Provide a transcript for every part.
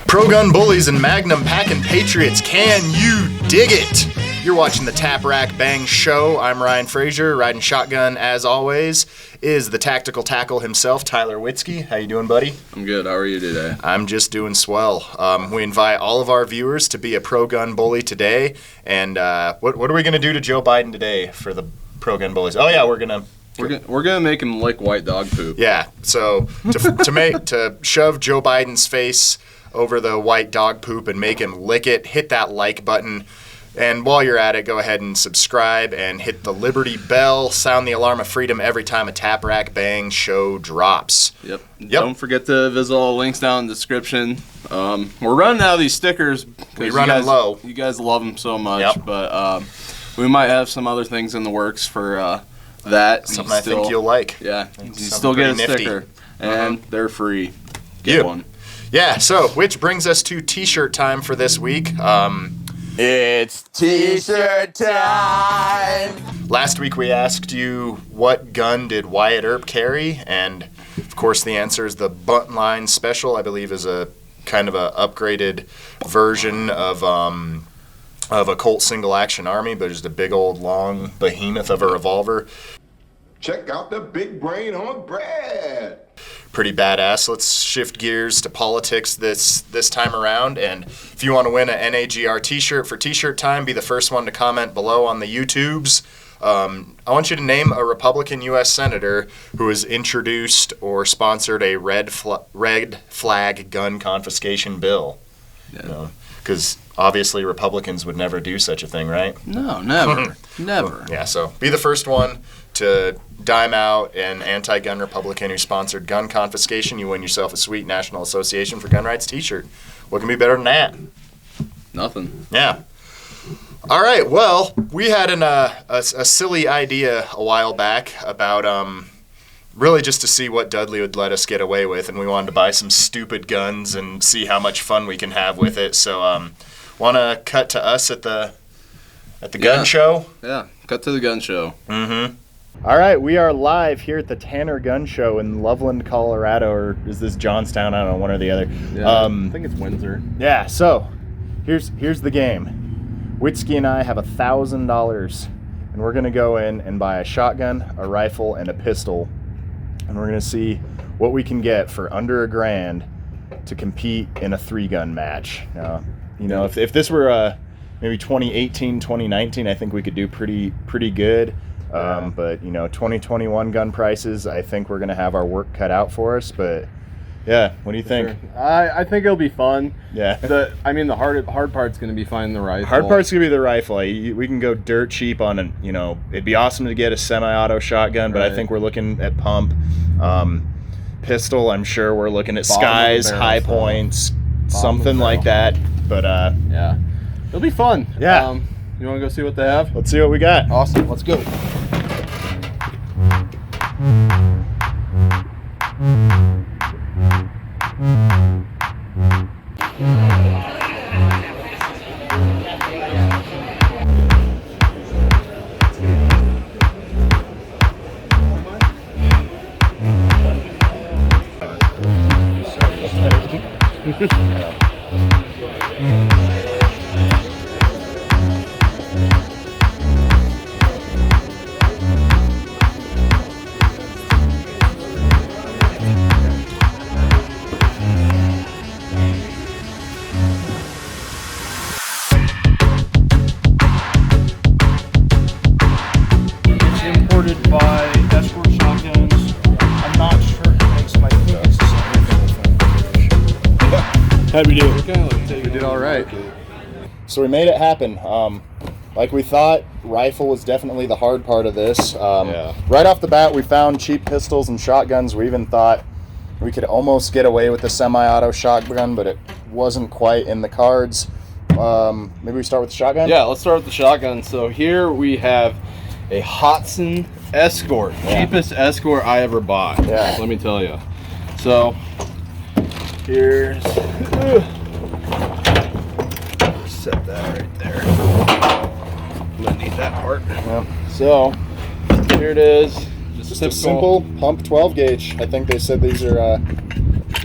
Pro-gun bullies and magnum packing patriots, can you dig it? You're watching the Tap Rack Bang Show. I'm Ryan Frazier, riding shotgun as always is the tactical tackle himself, Tyler Witzke. How you doing, buddy? I'm good. How are you today? I'm just doing swell. We invite all of our viewers to be a pro-gun bully today. And what are we going to do to Joe Biden today for the pro-gun bullies? Oh yeah, we're gonna make him lick white dog poop. Yeah. So to shove Joe Biden's face over the white dog poop and make him lick it, hit that like button. And while you're at it, go ahead and subscribe and hit the Liberty bell. Sound the alarm of freedom every time a Tap Rack Bang show drops. Yep. Don't forget to visit all the links down in the description. We're running out of these stickers. We running low. You guys love them so much. Yep. But we might have some other things in the works for that. Something I think you'll like. Yeah. You still get a sticker. And they're free. Get one. Yeah, so which brings us to T-shirt time for this week. It's T-shirt time! Last week we asked you what gun did Wyatt Earp carry, and of course the answer is the Frontline Special. I believe is a kind of a upgraded version of a Colt single action army, but just a big old long behemoth of a revolver. Check out the big brain on Brad. Pretty badass. Let's shift gears to politics this time around. And if you want to win an NAGR t-shirt for t-shirt time, be the first one to comment below on the YouTubes. I want you to name a Republican U.S. Senator who has introduced or sponsored a red flag gun confiscation bill. Yeah. Because obviously Republicans would never do such a thing, right? No, never. Never. Yeah, so be the first one to dime out an anti-gun Republican who sponsored gun confiscation. You win yourself a sweet National Association for Gun Rights t-shirt. What can be better than that? Nothing. Yeah. All right, well, we had a silly idea a while back about really just to see what Dudley would let us get away with, and we wanted to buy some stupid guns and see how much fun we can have with it. So want to cut to us at the gun show? Yeah, cut to the gun show. Mm-hmm. All right, we are live here at the Tanner Gun Show in Loveland, Colorado, or is this Johnstown? I don't know, one or the other. Yeah, I think it's Windsor. Yeah, so here's the game. Witzke and I have $1,000, and we're gonna go in and buy a shotgun, a rifle, and a pistol, and we're gonna see what we can get for under $1,000 to compete in a 3-gun match. If this were maybe 2018, 2019, I think we could do pretty good. But 2021 gun prices, I think we're gonna have our work cut out for us. But yeah, what do you think? Sure. I think it'll be fun. Yeah. The hard part's gonna be finding the rifle. Hard part's gonna be the rifle. We can go dirt cheap on it'd be awesome to get a semi-auto shotgun, but I think we're looking at pump. Pistol, I'm sure we're looking at Skies, High Points, something like that. But yeah, it'll be fun. Yeah. You want to go see what they have? Let's see what we got. Awesome. Let's go. How'd we do? We did all right. So we made it happen. Like we thought, rifle was definitely the hard part of this. Right off the bat, we found cheap pistols and shotguns. We even thought we could almost get away with the semi-auto shotgun, but it wasn't quite in the cards. Maybe we start with the shotgun? Yeah, let's start with the shotgun. So here we have a Hotson Escort. Yeah. Cheapest Escort I ever bought. Yeah. Let me tell you. So here's set that right there. I'm gonna need that part. Yep. So here it is. Just a simple pump 12 gauge. I think they said these are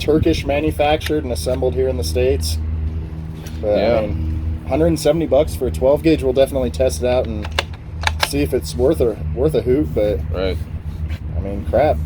Turkish manufactured and assembled here in the States. But Yeah. I mean, $170 for a 12 gauge. We'll definitely test it out and see if it's worth a hoot. But Right. I mean, crap.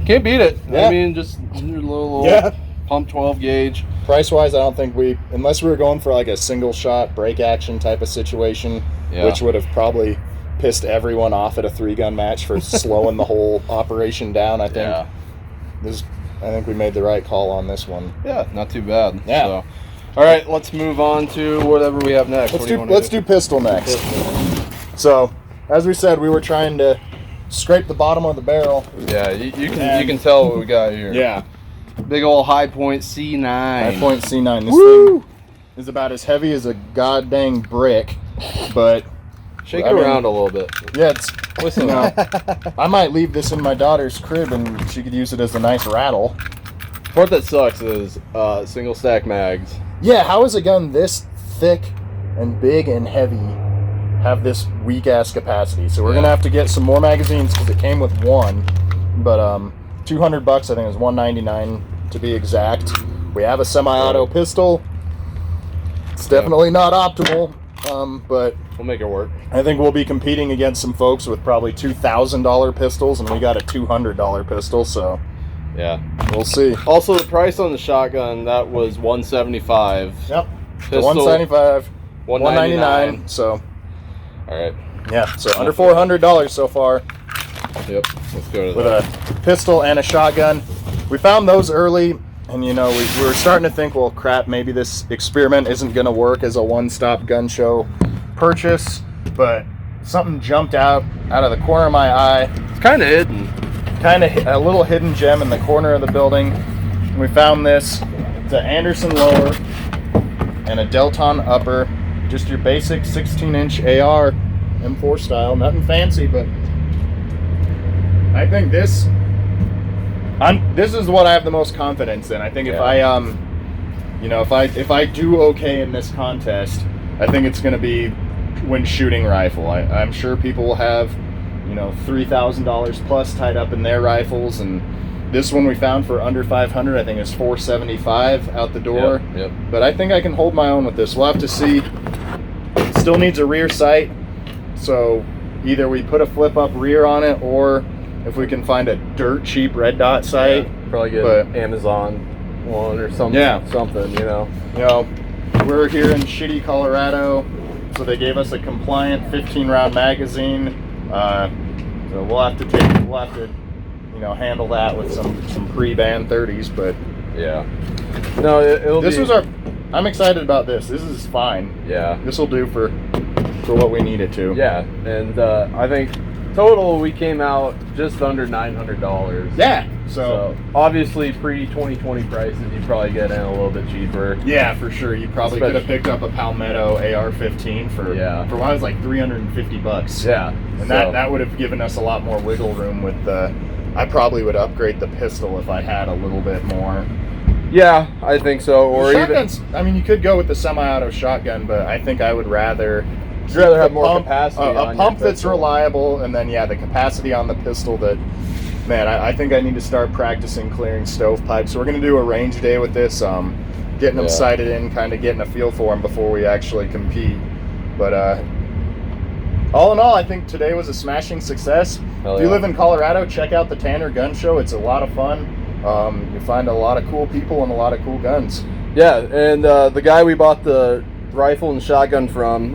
Can't beat it. Yeah. I mean, just your little Yeah. pump 12 gauge. Price wise, I don't think unless we were going for like a single shot break action type of situation, Yeah. which would have probably pissed everyone off at a 3-gun match for slowing the whole operation down. I think I think we made the right call on this one. Yeah, not too bad. Yeah. So, all right, let's move on to whatever we have next. Let's do pistol next. So, as we said, we were trying to scrape the bottom of the barrel. Yeah, you can tell what we got here. Yeah. Big old High Point C9. High Point C9. This Woo! thing is about as heavy as a goddamn brick, but Shake I it mean, around a little bit. yeah, it's. Listen, I might leave this in my daughter's crib and she could use it as a nice rattle. the part that sucks is single stack mags. Yeah, how is a gun this thick and big and heavy have this weak ass capacity? So we're gonna have to get some more magazines because it came with one, but $200. I think it was $199 to be exact. We have a semi-auto pistol. It's definitely not optimal, but We'll make it work. I think we'll be competing against some folks with probably $2,000 pistols, and we got a $200 pistol, so Yeah. we'll see. Also, the price on the shotgun, that was $175. Yep. Pistol, So $175, $199. $199. So All right. yeah, so under $400 so far Yep. Let's go to with that. a pistol and a shotgun. We found those early, and we were starting to think, well, crap, maybe this experiment isn't going to work as a one-stop gun show purchase, but something jumped out of the corner of my eye. It's kind of hidden. Kind of a little hidden gem in the corner of the building. And we found this. It's an Anderson lower and a Delton upper. Just your basic 16-inch AR M4 style. Nothing fancy, but I think this is what I have the most confidence in. I think if I if I do okay in this contest, I think it's going to be when shooting rifle. I'm sure people will have $3,000 plus tied up in their rifles, and this one we found for under $500. I think it's $475 out the door. Yep. But I think I can hold my own with this. We'll have to see. It still needs a rear sight, so either we put a flip up rear on it, or if we can find a dirt cheap red dot sight. Yeah, probably get an Amazon one or something. Yeah. Something, We're here in shitty Colorado, so they gave us a compliant 15-round magazine. So we'll have to handle that with some pre-ban 30s. But Yeah. No, I'm excited about this. This is fine. Yeah. This will do for what we need it to. Yeah, and I think total we came out just under $900. Yeah. So obviously pre-2020 prices, you probably get in a little bit cheaper. Yeah, for sure. You probably could have picked up a Palmetto AR-15 for what was like $350. Yeah, and that would have given us a lot more wiggle room with the. I probably would upgrade the pistol if I had a little bit more. Yeah, I think so. Or shotguns. I mean, you could go with the semi-auto shotgun, but I think I would rather. You'd rather have more capacity. A pump that's reliable, and then the capacity on the pistol that. Man, I think I need to start practicing clearing stovepipes. So we're going to do a range day with this, getting them sighted in, kind of getting a feel for them before we actually compete. But all in all, I think today was a smashing success. If you live in Colorado, check out the Tanner Gun Show. It's a lot of fun. You find a lot of cool people and a lot of cool guns. Yeah, and the guy we bought the rifle and shotgun from,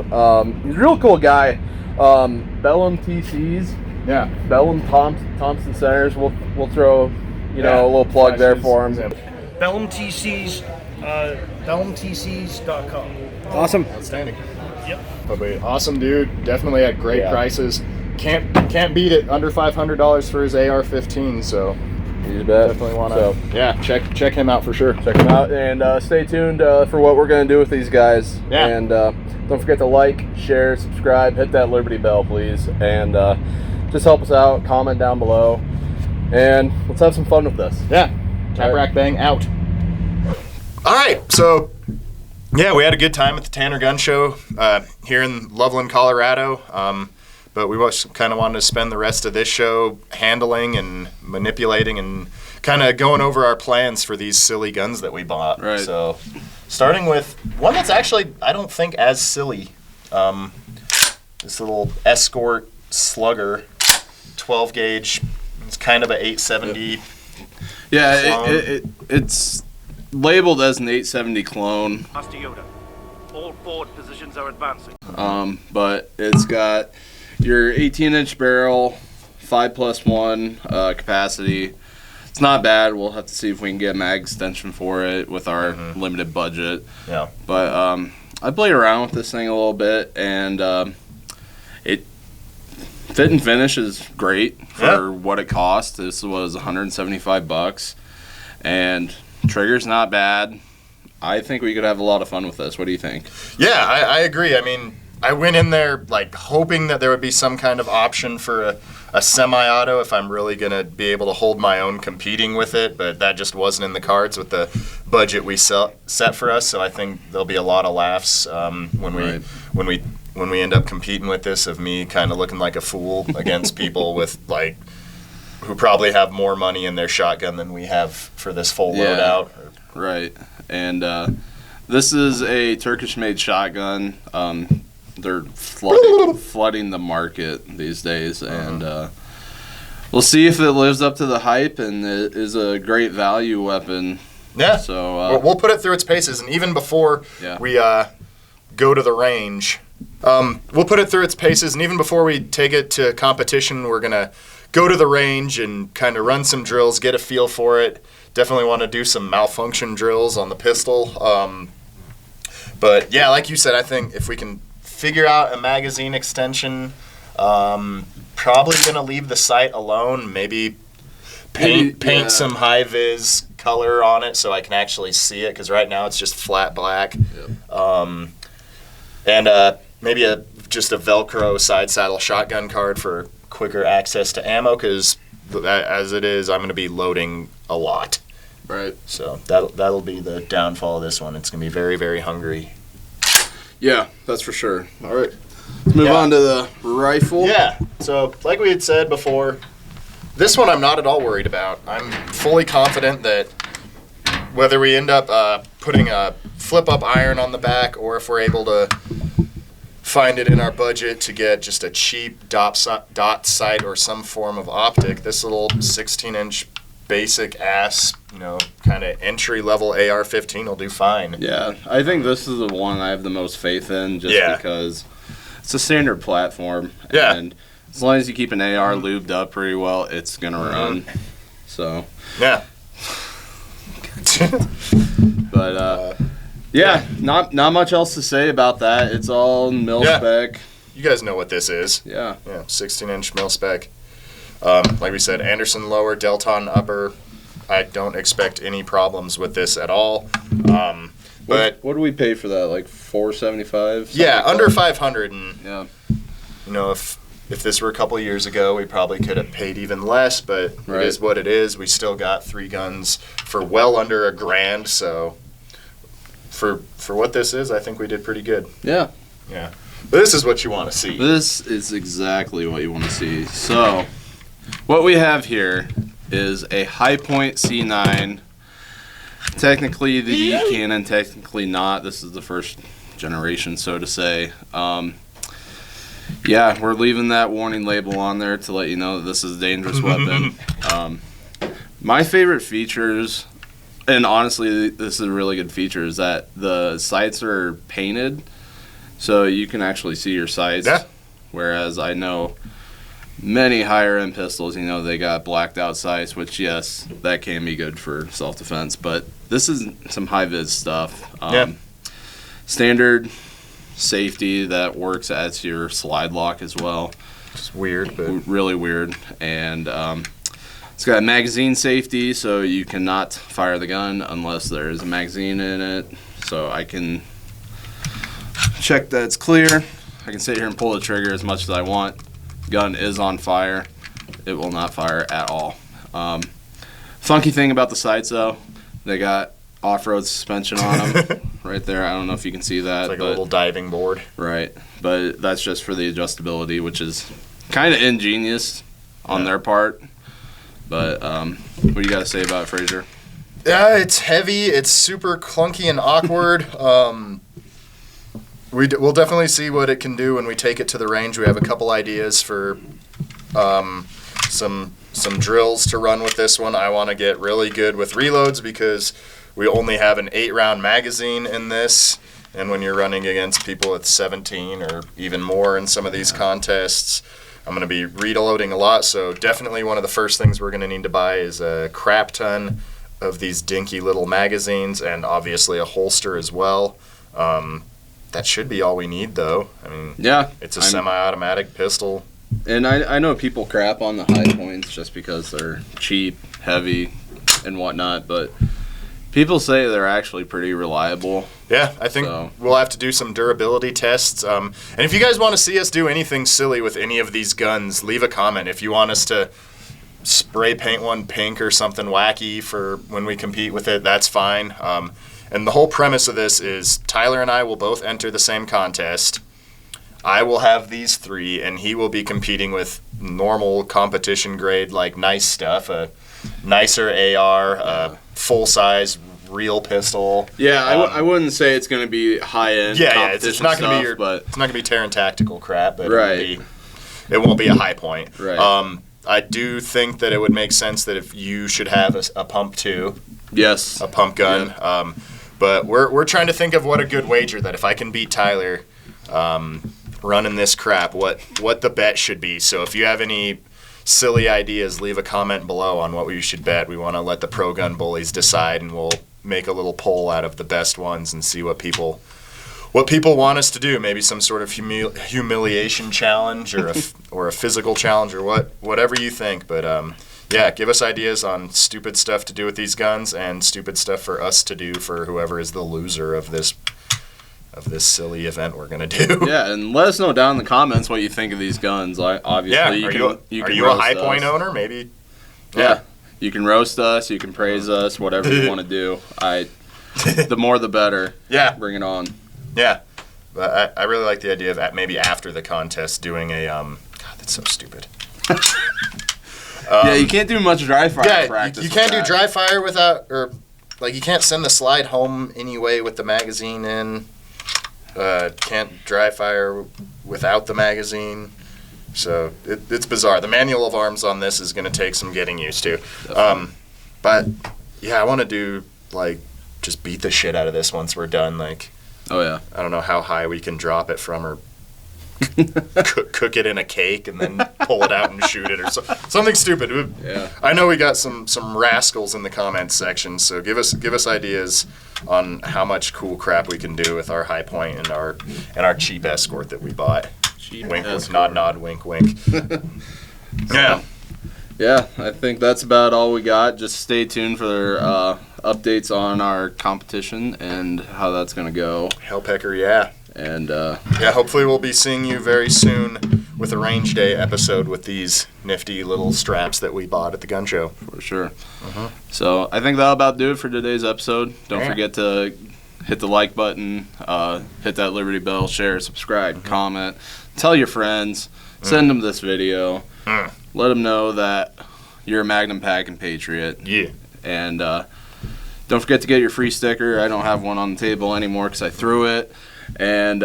he's a real cool guy. Bellum TCs. Yeah, Bellum Thompson Centers. We'll throw a little plug there for him. Bellum TCs, BellumTCs.com. Awesome, outstanding. Yep. But awesome dude. Definitely at great prices. Can't beat it. Under $500 for his AR-15. So you bet. Definitely want to. Check him out for sure. Check him out and stay tuned for what we're going to do with these guys. Yeah. And don't forget to like, share, subscribe, hit that Liberty bell, please, and just help us out. Comment down below, and let's have some fun with this. Yeah. Tap rack bang out. All right, so yeah, we had a good time at the Tanner Gun Show here in Loveland, Colorado. But we kind of wanted to spend the rest of this show handling and manipulating and kind of going over our plans for these silly guns that we bought. Right. So, starting with one that's actually, I don't think, as silly. This little Escort Slugger 12 gauge. It's kind of a 870. Yeah, it's labeled as an 870 clone. Master Yoda, all forward positions are advancing. But it's got your 18-inch barrel, 5+1 capacity. It's not bad. We'll have to see if we can get a mag extension for it with our limited budget. Yeah. But I played around with this thing a little bit, and it fit and finish is great for what it cost. This was $175, and trigger's not bad. I think we could have a lot of fun with this. What do you think? Yeah, I agree. I mean, I went in there like hoping that there would be some kind of option for a semi-auto if I'm really going to be able to hold my own competing with it, but that just wasn't in the cards with the budget we set for us. So I think there'll be a lot of laughs when we end up competing with this, of me kind of looking like a fool against people with like who probably have more money in their shotgun than we have for this full loadout. Right. And this is a Turkish-made shotgun. They're flooding the market these days, and we'll see if it lives up to the hype and it is a great value weapon. Yeah. So we'll put it through its paces, and even before we go to the range, we'll put it through its paces, and even before we take it to competition, we're gonna go to the range and kind of run some drills, get a feel for it. Definitely want to do some malfunction drills on the pistol. But yeah, like you said, I think if we can figure out a magazine extension, probably gonna leave the sight alone. Maybe paint some high vis color on it so I can actually see it, because right now it's just flat black. And maybe just a Velcro side saddle shotgun card for quicker access to ammo, because as it is, I'm going to be loading a lot. Right. So that'll be the downfall of this one. It's going to be very, very hungry. Yeah, that's for sure. All right. Let's move on to the rifle. Yeah. So like we had said before, this one I'm not at all worried about. I'm fully confident that whether we end up putting a flip-up iron on the back, or if we're able to find it in our budget to get just a cheap dot sight or some form of optic, this little 16-inch basic ass, kind of entry-level AR-15 will do fine. Yeah, I think this is the one I have the most faith in, just because it's a standard platform. Yeah. And as long as you keep an AR lubed up pretty well, it's going to run. So. Yeah. But, not much else to say about that. It's all mil spec. You guys know what this is. Yeah. Yeah, 16-inch mil spec. Like we said, Anderson lower, Delton upper. I don't expect any problems with this at all. But what do we pay for that? Like $475? Yeah, under $500. And yeah. If this were a couple years ago, we probably could have paid even less. But it is what it is. We still got 3 guns for well under $1,000. So for what this is, I think we did pretty good. Yeah. Yeah. But this is what you want to see. This is exactly what you want to see. So, what we have here is a High Point C9. Technically the cannon, technically not. This is the first generation, so to say. We're leaving that warning label on there to let you know that this is a dangerous weapon. My favorite features, and honestly this is a really good feature, is that the sights are painted, so you can actually see your sights. Yeah. Whereas I know many higher end pistols, they got blacked out sights, which yes, that can be good for self-defense, but this is some high vis stuff. Standard safety that works as your slide lock as well. It's weird, but really weird. And it's got a magazine safety, so you cannot fire the gun unless there is a magazine in it. So I can check that it's clear. I can sit here and pull the trigger as much as I want. Gun is on fire. It will not fire at all. Funky thing about the sights, though, they got off-road suspension on them right there. I don't know if you can see that. It's like a little diving board. Right, but that's just for the adjustability, which is kind of ingenious on their part. But what do you got to say about it, Frasor? Yeah, it's heavy. It's super clunky and awkward. We'll definitely see what it can do when we take it to the range. We have a couple ideas for some drills to run with this one. I want to get really good with reloads because we only have an 8-round magazine in this. And when you're running against people with 17 or even more in some of these contests, I'm going to be reloading a lot. So definitely one of the first things we're going to need to buy is a crap ton of these dinky little magazines and obviously a holster as well. That should be all we need, though. I mean, Yeah. it's a semi-automatic pistol. And I know people crap on the high points just because they're cheap, heavy, and whatnot, but people say they're actually pretty reliable. Yeah, I think we'll have to do some durability tests. And if you guys want to see us do anything silly with any of these guns, leave a comment. If you want us to spray paint one pink or something wacky for when we compete with it, that's fine. And the whole premise of this is Tyler and I will both enter the same contest. I will have these 3, and he will be competing with normal competition grade, like nice stuff, a nicer AR, a full-size real pistol. Yeah, I wouldn't say it's going to be high-end It's not going to be but it's not going to be Terran tactical crap, but Right. it won't be a high point. Right. I do think that it would make sense that if you should have a pump too, yes, a pump gun. Yeah. But we're trying to think of what a good wager that if I can beat Tyler running this crap, what the bet should be. So if you have any silly ideas, leave a comment below on what we should bet. We want to let the pro gun bullies decide, and we'll make a little poll out of the best ones and see what people want us to do. Maybe some sort of humiliation challenge or a physical challenge or whatever you think. But yeah, give us ideas on stupid stuff to do with these guns and stupid stuff for us to do for whoever is the loser of this silly event we're gonna do. Yeah, and let us know down in the comments what you think of these guns. Obviously, Yeah, you are can you a roast high point us. owner? Maybe. Yeah, you can roast us, you can praise us, whatever you want to do. The more the better. Yeah. Bring it on. Yeah, but I really like the idea of maybe after the contest doing a God, that's so stupid. Yeah, you can't do much dry fire practice. You can't with do that. dry fire without, or like you can't send the slide home anyway with the magazine in. Can't dry fire without the magazine. So it's bizarre. The manual of arms on this is going to take some getting used to. But yeah, I want to do just beat the shit out of this once we're done. Oh yeah. I don't know how high we can drop it from, or cook it in a cake and then pull it out and shoot it, or something stupid. Yeah. I know we got some rascals in the comments section, so give us ideas on how much cool crap we can do with our high point and our cheap escort that we bought. Cheap wink, escort. nod, nod, wink, wink. Yeah. Yeah, I think that's about all we got. Just stay tuned for updates on our competition and how that's going to go. Hellpecker, yeah. And Yeah, hopefully we'll be seeing you very soon with a range day episode with these nifty little straps that we bought at the gun show. for sure. So I think that'll about do it for today's episode. Don't Yeah. forget to hit the like button, hit that Liberty Bell, share, subscribe, comment, tell your friends, send them this video, let them know that you're a Magnum packing patriot. Yeah. And don't forget to get your free sticker. I don't have one on the table anymore because I threw it. And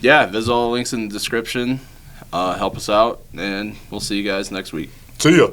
yeah, visit all the links in the description. Help us out, and we'll see you guys next week. See ya.